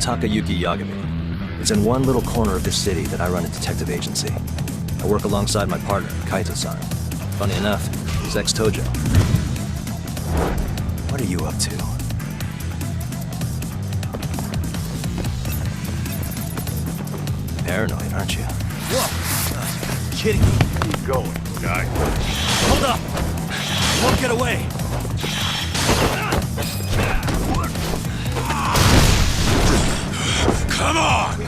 Takayuki Yagami. It's in one little corner of this city that I run a detective agency. I work alongside my partner, Kaito-san. Funny enough, he's ex-Tojo. What are you up to? Paranoid, aren't you? Whoa! Kidding me. Keep going, guy. Hold up! Won't get away! Come on!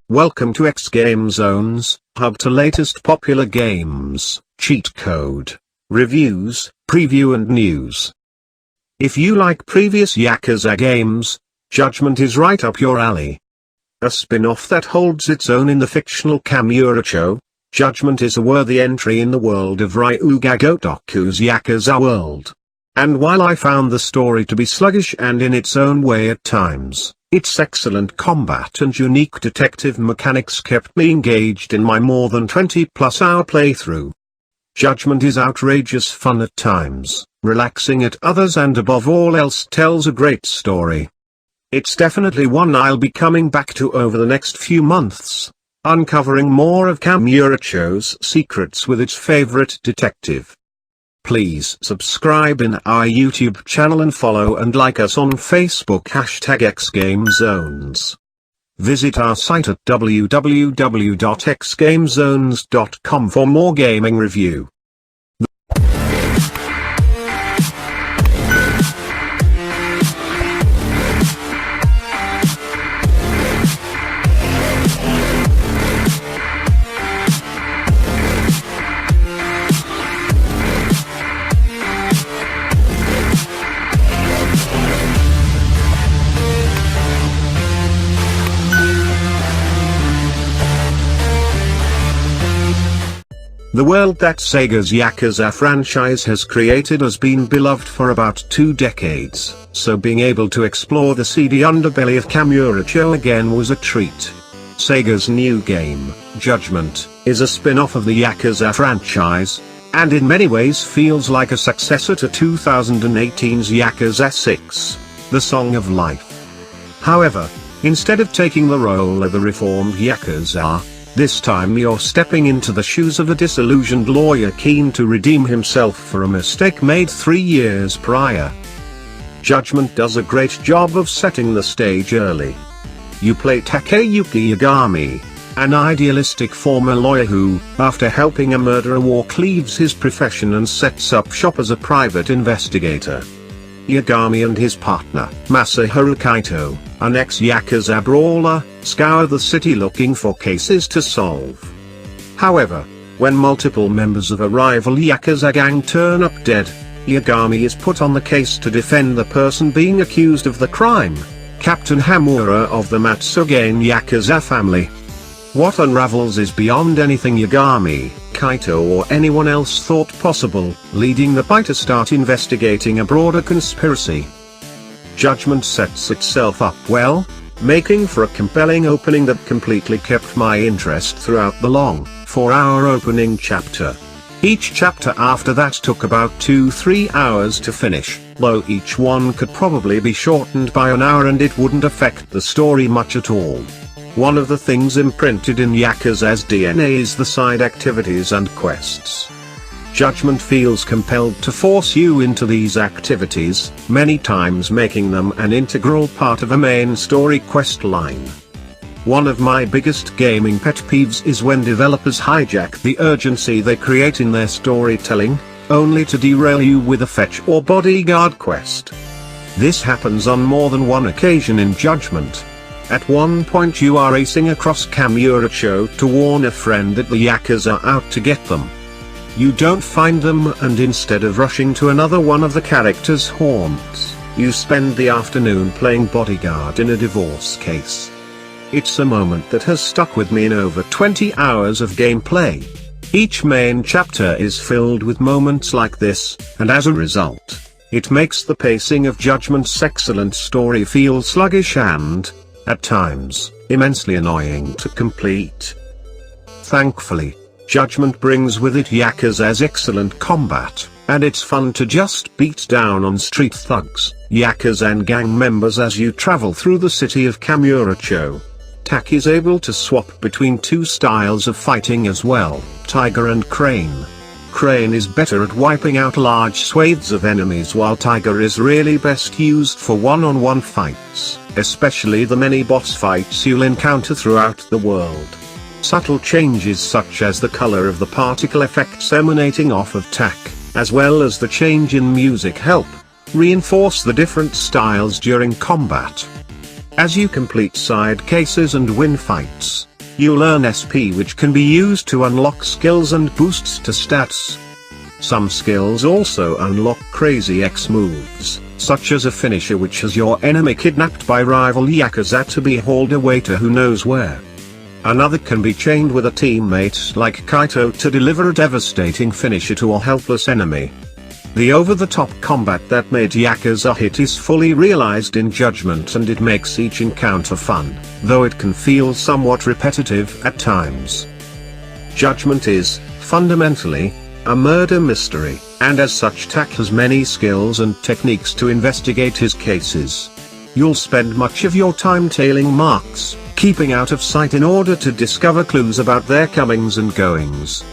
Welcome to xGameZones, hub to latest popular games, cheat code, reviews, preview and news. If you like previous Yakuza games, Judgement is right up your alley. A spin-off that holds its own in the fictional Kamurocho, Judgement is a worthy entry in the world of Ryuga Gotoku's Yakuza world. And while I found the story to be sluggish and in its own way at times, its excellent combat and unique detective mechanics kept me engaged in my more than 20-plus hour playthrough. Judgement is outrageous fun at times, relaxing at others and above all else tells a great story. It's definitely one I'll be coming back to over the next few months, uncovering more of Kamurocho's secrets with its favorite detective. Please subscribe in our YouTube channel and follow and like us on Facebook #xGameZones. Visit our site at www.xgamezones.com for more gaming review. The world that Sega's Yakuza franchise has created has been beloved for about 2 decades, so being able to explore the seedy underbelly of Kamurocho again was a treat. Sega's new game, Judgement, is a spin-off of the Yakuza franchise, and in many ways feels like a successor to 2018's Yakuza 6, The Song of Life. However, instead of taking the role of the reformed Yakuza, this time you're stepping into the shoes of a disillusioned lawyer keen to redeem himself for a mistake made 3 years prior. Judgement does a great job of setting the stage early. You play Takayuki Yagami, an idealistic former lawyer who, after helping a murderer walk, leaves his profession and sets up shop as a private investigator. Yagami and his partner, Masaharu Kaito, an ex-Yakuza brawler, scour the city looking for cases to solve. However, when multiple members of a rival Yakuza gang turn up dead, Yagami is put on the case to defend the person being accused of the crime, Captain Hamura of the Matsugain Yakuza family. What unravels is beyond anything Yagami, Kaito or anyone else thought possible, leading the fight to start investigating a broader conspiracy. Judgement sets itself up well, making for a compelling opening that completely kept my interest throughout the long, 4-hour opening chapter. Each chapter after that took about 2-3 hours to finish, though each one could probably be shortened by an hour and it wouldn't affect the story much at all. One of the things imprinted in Yakuza's DNA is the side activities and quests. Judgement feels compelled to force you into these activities, many times making them an integral part of a main story quest line. One of my biggest gaming pet peeves is when developers hijack the urgency they create in their storytelling, only to derail you with a fetch or bodyguard quest. This happens on more than one occasion in Judgement. At one point you are racing across Kamurocho to warn a friend that the Yakuza are out to get them. You don't find them and instead of rushing to another one of the characters' haunts, you spend the afternoon playing bodyguard in a divorce case. It's a moment that has stuck with me in over 20 hours of gameplay. Each main chapter is filled with moments like this, and as a result, it makes the pacing of Judgement's excellent story feel sluggish and, at times, immensely annoying to complete. Thankfully, Judgement brings with it Yakuza's excellent combat, and it's fun to just beat down on street thugs, yakuza and gang members as you travel through the city of Kamurocho. Tak is able to swap between two styles of fighting as well, Tiger and Crane. Crane is better at wiping out large swathes of enemies, while Tiger is really best used for one-on-one fights, especially the many boss fights you'll encounter throughout the world. Subtle changes such as the color of the particle effects emanating off of Tak, as well as the change in music help reinforce the different styles during combat. As you complete side cases and win fights, you'll earn SP, which can be used to unlock skills and boosts to stats. Some skills also unlock crazy X moves, such as a finisher which has your enemy kidnapped by rival yakuza to be hauled away to who knows where. Another can be chained with a teammate like Kaito to deliver a devastating finisher to a helpless enemy. The over-the-top combat that made Yakuza hit is fully realized in Judgment, and it makes each encounter fun, though it can feel somewhat repetitive at times. Judgment is, fundamentally, a murder mystery, and as such Tak has many skills and techniques to investigate his cases. You'll spend much of your time tailing marks, keeping out of sight in order to discover clues about their comings and goings.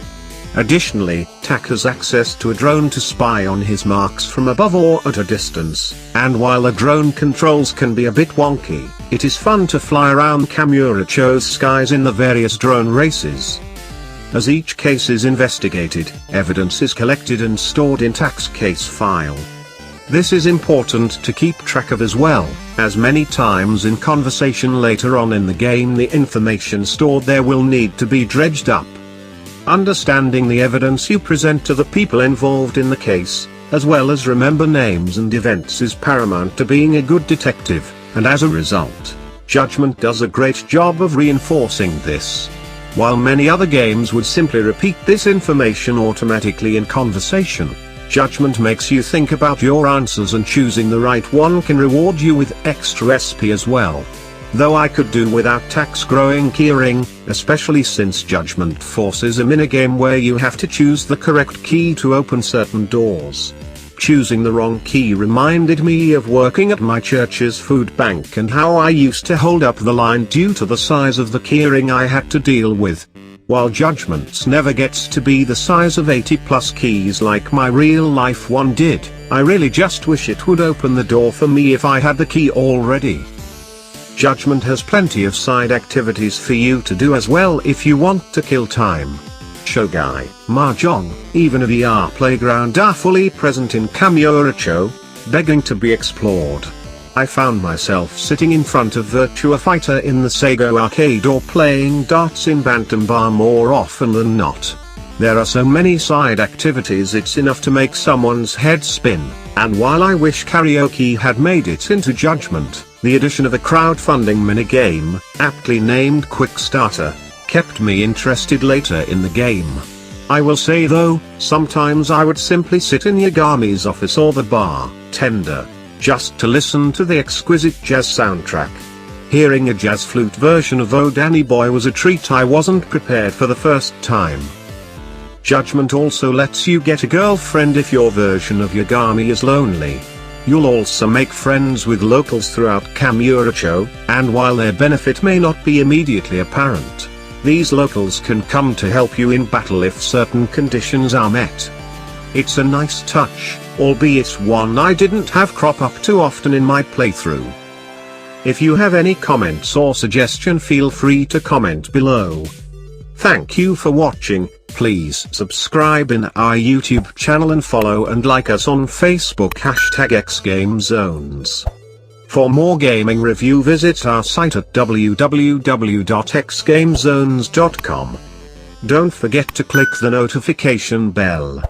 Additionally, Tak has access to a drone to spy on his marks from above or at a distance, and while the drone controls can be a bit wonky, it is fun to fly around Kamurocho's skies in the various drone races. As each case is investigated, evidence is collected and stored in Tak's case file. This is important to keep track of, as well, as many times in conversation later on in the game the information stored there will need to be dredged up. Understanding the evidence you present to the people involved in the case, as well as remember names and events, is paramount to being a good detective, and as a result, Judgment does a great job of reinforcing this. While many other games would simply repeat this information automatically in conversation, Judgment makes you think about your answers, and choosing the right one can reward you with extra SP as well. Though I could do without Tak's growing keyring, especially since Judgment forces a minigame where you have to choose the correct key to open certain doors. Choosing the wrong key reminded me of working at my church's food bank and how I used to hold up the line due to the size of the keyring I had to deal with. While Judgment's never gets to be the size of 80+ keys like my real-life one did, I really just wish it would open the door for me if I had the key already. Judgment has plenty of side activities for you to do as well if you want to kill time. Shogai, Mahjong, even a VR playground are fully present in Kamurocho, begging to be explored. I found myself sitting in front of Virtua Fighter in the Sega arcade or playing darts in Bantam Bar more often than not. There are so many side activities it's enough to make someone's head spin, and while I wish karaoke had made it into Judgment, the addition of a crowdfunding minigame, aptly named Quick Starter, kept me interested later in the game. I will say though, sometimes I would simply sit in Yagami's office or the bartender, just to listen to the exquisite jazz soundtrack. Hearing a jazz flute version of Oh Danny Boy was a treat I wasn't prepared for the first time. Judgment also lets you get a girlfriend if your version of Yagami is lonely. You'll also make friends with locals throughout Kamurocho, and while their benefit may not be immediately apparent, these locals can come to help you in battle if certain conditions are met. It's a nice touch, albeit one I didn't have crop up too often in my playthrough. If you have any comments or suggestion, feel free to comment below. Thank you for watching. Please subscribe in our YouTube channel and follow and like us on Facebook #xGameZones. For more gaming review, visit our site at www.xgamezones.com. Don't forget to click the notification bell.